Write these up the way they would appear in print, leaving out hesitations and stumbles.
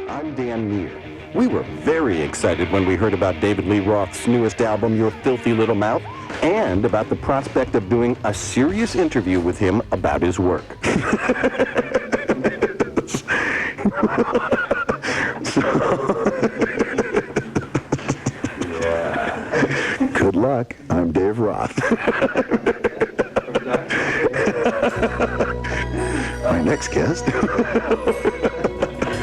I'm Dan Neer. We were very excited when we heard about David Lee Roth's newest album, Your Filthy Little Mouth, and about the prospect of doing a serious interview with him about his work. Yeah. Good luck. I'm Dave Roth. My next guest.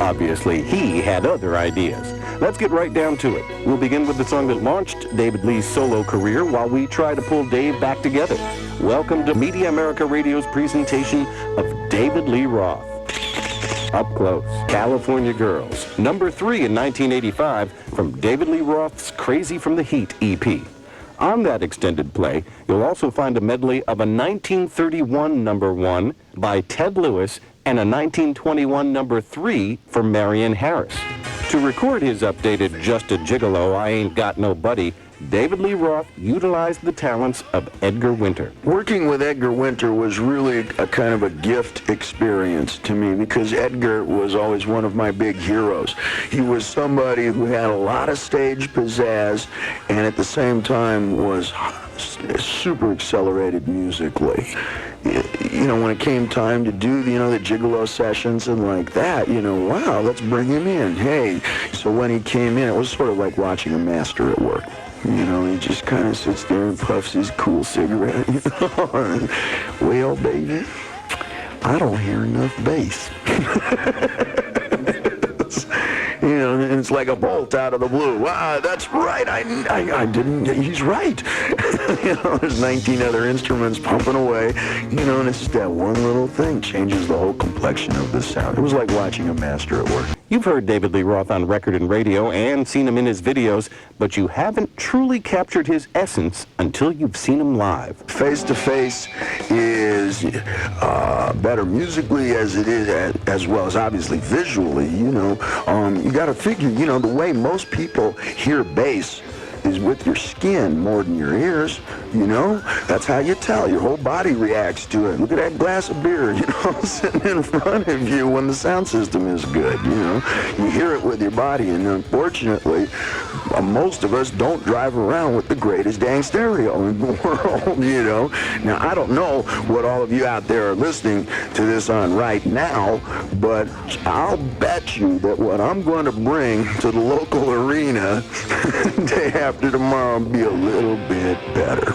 Obviously, he had other ideas. Let's get right down to it. We'll begin with the song that launched David Lee's solo career while we try to pull Dave back together. Welcome to Media America Radio's presentation of David Lee Roth. Up Close, California Girls, number 3 in 1985 from David Lee Roth's Crazy from the Heat EP. On that extended play, you'll also find a medley of a 1931 number 1 by Ted Lewis and a 1921 number 3 for Marion Harris. To record his updated Just a Gigolo, I Ain't Got No Buddy, David Lee Roth utilized the talents of Edgar Winter. Working with Edgar Winter was really a kind of a gift experience to me because Edgar was always one of my big heroes. He was somebody who had a lot of stage pizzazz and at the same time was super accelerated musically. You know, when it came time to do, the Gigolo sessions and like that, wow, let's bring him in. Hey, so when he came in, it was sort of like watching a master at work. He just kind of sits there and puffs his cool cigarette, Well, baby, I don't hear enough bass. And it's like a bolt out of the blue. Wow, that's right. I didn't. He's right. There's 19 other instruments pumping away. And it's just that one little thing changes the whole complexion of the sound. It was like watching a master at work. You've heard David Lee Roth on record and radio and seen him in his videos, but you haven't truly captured his essence until you've seen him live. Face to face is better musically as it is as well as obviously visually. You got to figure, the way most people hear bass is with your skin more than your ears, That's how you tell. Your whole body reacts to it. Look at that glass of beer, sitting in front of you when the sound system is good, You hear it with your body, and unfortunately, most of us don't drive around with the greatest dang stereo in the world, Now, I don't know what all of you out there are listening to this on right now, but I'll bet you that what I'm going to bring to the local arena day after tomorrow will be a little bit better.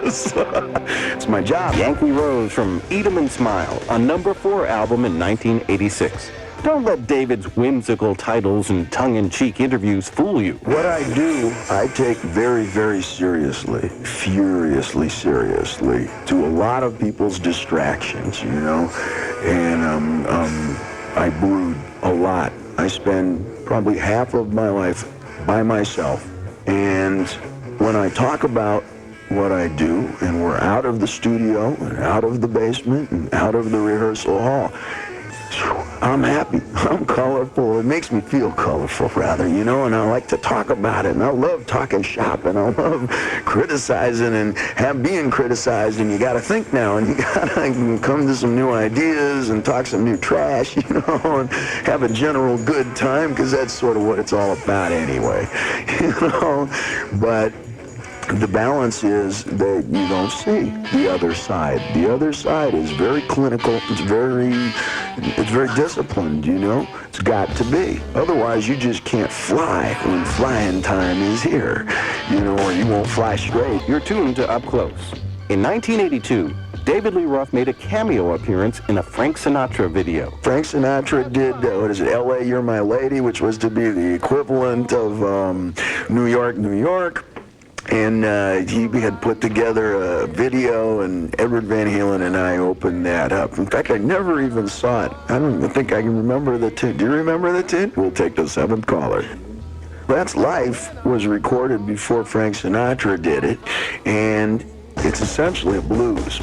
So, it's my job. Yankee Rose from Eat 'Em and Smile, a number 4 album in 1986. Don't let David's whimsical titles and tongue-in-cheek interviews fool you. What I do, I take very, very seriously, furiously seriously, to a lot of people's distractions, and I brood a lot. I spend probably half of my life by myself, and when I talk about what I do, and we're out of the studio, and out of the basement, and out of the rehearsal hall, I'm happy. I'm colorful. It makes me feel colorful, rather, and I like to talk about it, and I love talking shop, and I love criticizing and being criticized, and you got to think now, and you got to come to some new ideas and talk some new trash, and have a general good time, because that's sort of what it's all about anyway, but the balance is that you don't see the other side. The other side is very clinical. It's very disciplined, It's got to be. Otherwise, you just can't fly when flying time is here, or you won't fly straight. You're tuned to Up Close. In 1982, David Lee Roth made a cameo appearance in a Frank Sinatra video. Frank Sinatra did, L.A. You're My Lady, which was to be the equivalent of New York, New York. And he had put together a video, and Edward Van Halen and I opened that up. In fact, I never even saw it. I don't even think I can remember the tune. Do you remember the tune? We'll take the 7th caller. That's Life was recorded before Frank Sinatra did it, and it's essentially a blues.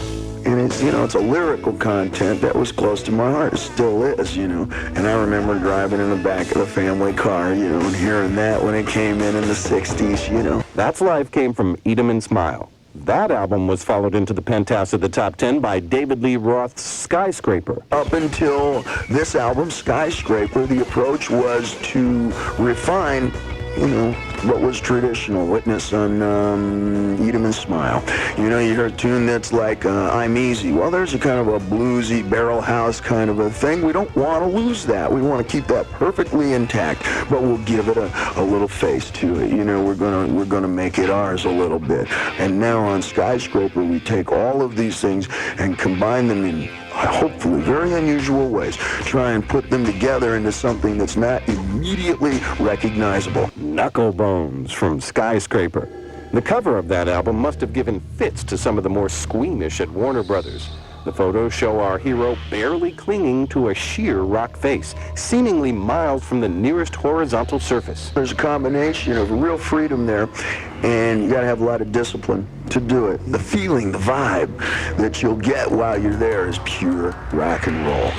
And it's, it's a lyrical content that was close to my heart. It still is, And I remember driving in the back of the family car, and hearing that when it came in the 60s, That's Life came from Eat 'Em and Smile. That album was followed into the penthouse of the top 10 by David Lee Roth's Skyscraper. Up until this album, Skyscraper, the approach was to refine, what was traditional. Witness on Eat 'Em and Smile. You hear a tune that's like I'm Easy. Well, there's a kind of a bluesy barrel house kind of a thing. We don't want to lose that. We want to keep that perfectly intact, but we'll give it a little face to it. We're gonna make it ours a little bit. And now on Skyscraper, we take all of these things and combine them in hopefully very unusual ways. Try and put them together into something that's not immediately recognizable. Knuckle Bones from Skyscraper. The cover of that album must have given fits to some of the more squeamish at Warner Brothers. The photos show our hero barely clinging to a sheer rock face, seemingly miles from the nearest horizontal surface. There's a combination of real freedom there, and you got to have a lot of discipline to do it. The feeling, the vibe that you'll get while you're there is pure rock and roll.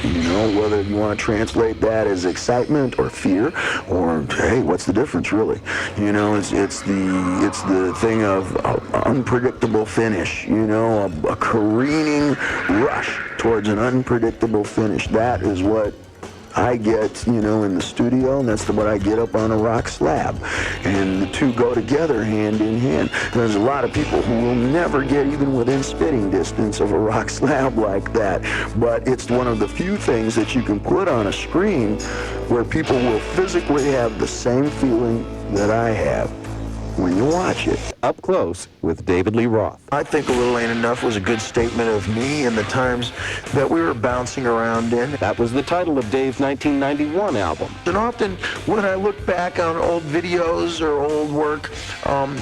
Whether you want to translate that as excitement or fear, or hey, what's the difference really? It's the thing of unpredictable finish. A careening rush towards an unpredictable finish. That is what I get, in the studio, and that's what I get up on a rock slab. And the two go together hand in hand. There's a lot of people who will never get even within spitting distance of a rock slab like that. But it's one of the few things that you can put on a screen where people will physically have the same feeling that I have when you watch it. Up Close with David Lee Roth. I think A Little Ain't Enough was a good statement of me and the times that we were bouncing around in. That was the title of Dave's 1991 album. And often when I look back on old videos or old work,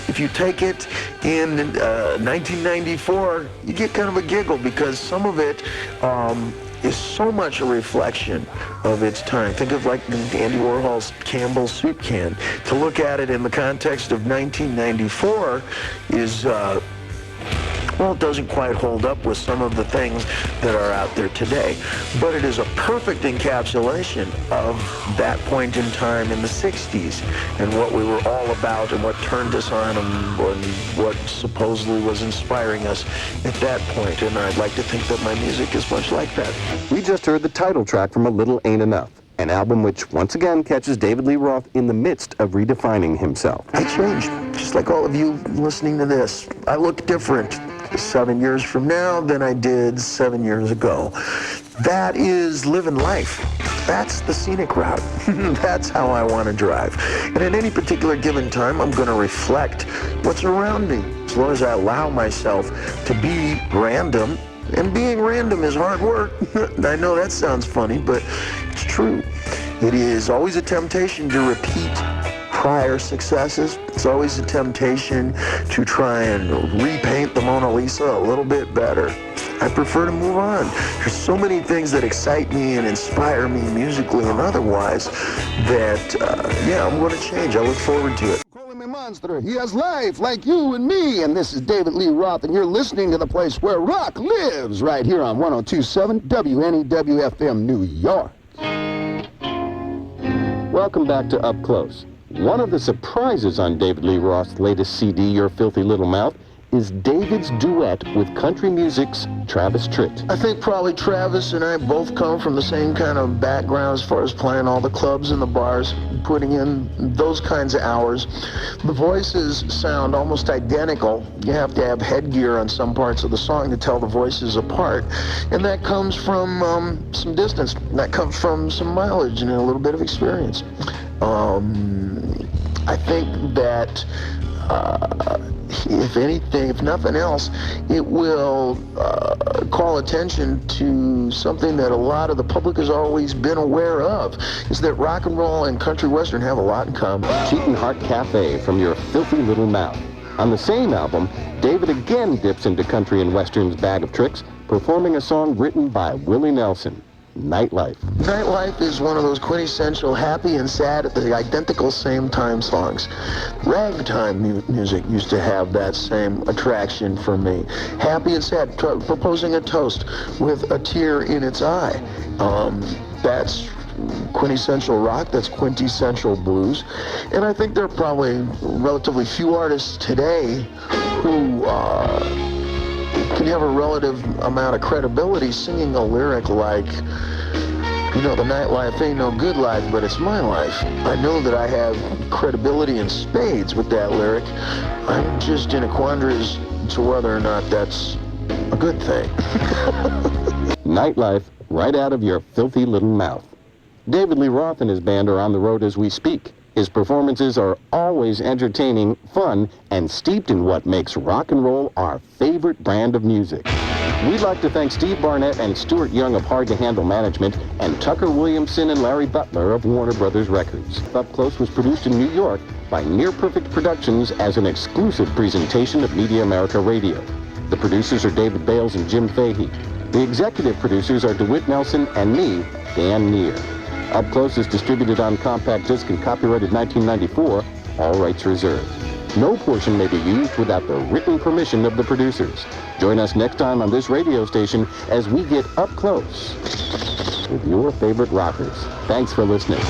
if you take it in 1994, you get kind of a giggle because some of it is so much a reflection of its time. Think of like Andy Warhol's Campbell soup can. To look at it in the context of 1994 is, it doesn't quite hold up with some of the things that are out there today. But it is a perfect encapsulation of that point in time in the 60s and what we were all about and what turned us on and what supposedly was inspiring us at that point. And I'd like to think that my music is much like that. We just heard the title track from A Little Ain't Enough, an album which once again catches David Lee Roth in the midst of redefining himself. I changed, just like all of you listening to this. I look different 7 years from now than I did 7 years ago. That is living life. That's the scenic route. That's how I want to drive. And at any particular given time, I'm going to reflect what's around me. As long as I allow myself to be random, and being random is hard work. I know that sounds funny, but it's true. It is always a temptation to repeat prior successes. It's always a temptation to try and repaint the Mona Lisa a little bit better. I prefer to move on. There's so many things that excite me and inspire me musically and otherwise that, I'm going to change. I look forward to it. Calling me monster. He has life like you and me. And this is David Lee Roth, and you're listening to the place where rock lives right here on 102.7 WNEW FM New York. Welcome back to Up Close. One of the surprises on David Lee Roth's latest CD, Your Filthy Little Mouth, is David's duet with country music's Travis Tritt. I think probably Travis and I both come from the same kind of background as far as playing all the clubs and the bars, putting in those kinds of hours. The voices sound almost identical. You have to have headgear on some parts of the song to tell the voices apart. And that comes from some distance. That comes from some mileage and a little bit of experience. I think that if anything, if nothing else, it will call attention to something that a lot of the public has always been aware of, is that rock and roll and country western have a lot in common. Cheatin' Heart Cafe from Your Filthy Little Mouth. On the same album, David again dips into country and western's bag of tricks, performing a song written by Willie Nelson, Nightlife. Nightlife is one of those quintessential happy and sad at the identical same time songs. Ragtime music used to have that same attraction for me. Happy and sad, proposing a toast with a tear in its eye. That's quintessential rock, that's quintessential blues. And I think there are probably relatively few artists today who can have a relative amount of credibility singing a lyric like, you know, the nightlife ain't no good life, but it's my life. I know that I have credibility in spades with that lyric. I'm just in a quandary as to whether or not that's a good thing. Nightlife right out of your filthy little mouth. David Lee Roth and his band are on the road as we speak. His performances are always entertaining, fun, and steeped in what makes rock and roll our favorite brand of music. We'd like to thank Steve Barnett and Stuart Young of Hard to Handle Management and Tucker Williamson and Larry Butler of Warner Brothers Records. Up Close was produced in New York by Near Perfect Productions as an exclusive presentation of Media America Radio. The producers are David Bales and Jim Fahey. The executive producers are DeWitt Nelson and me, Dan Neer. Up Close is distributed on compact disc and copyrighted 1994, all rights reserved. No portion may be used without the written permission of the producers. Join us next time on this radio station as we get up close with your favorite rockers. Thanks for listening.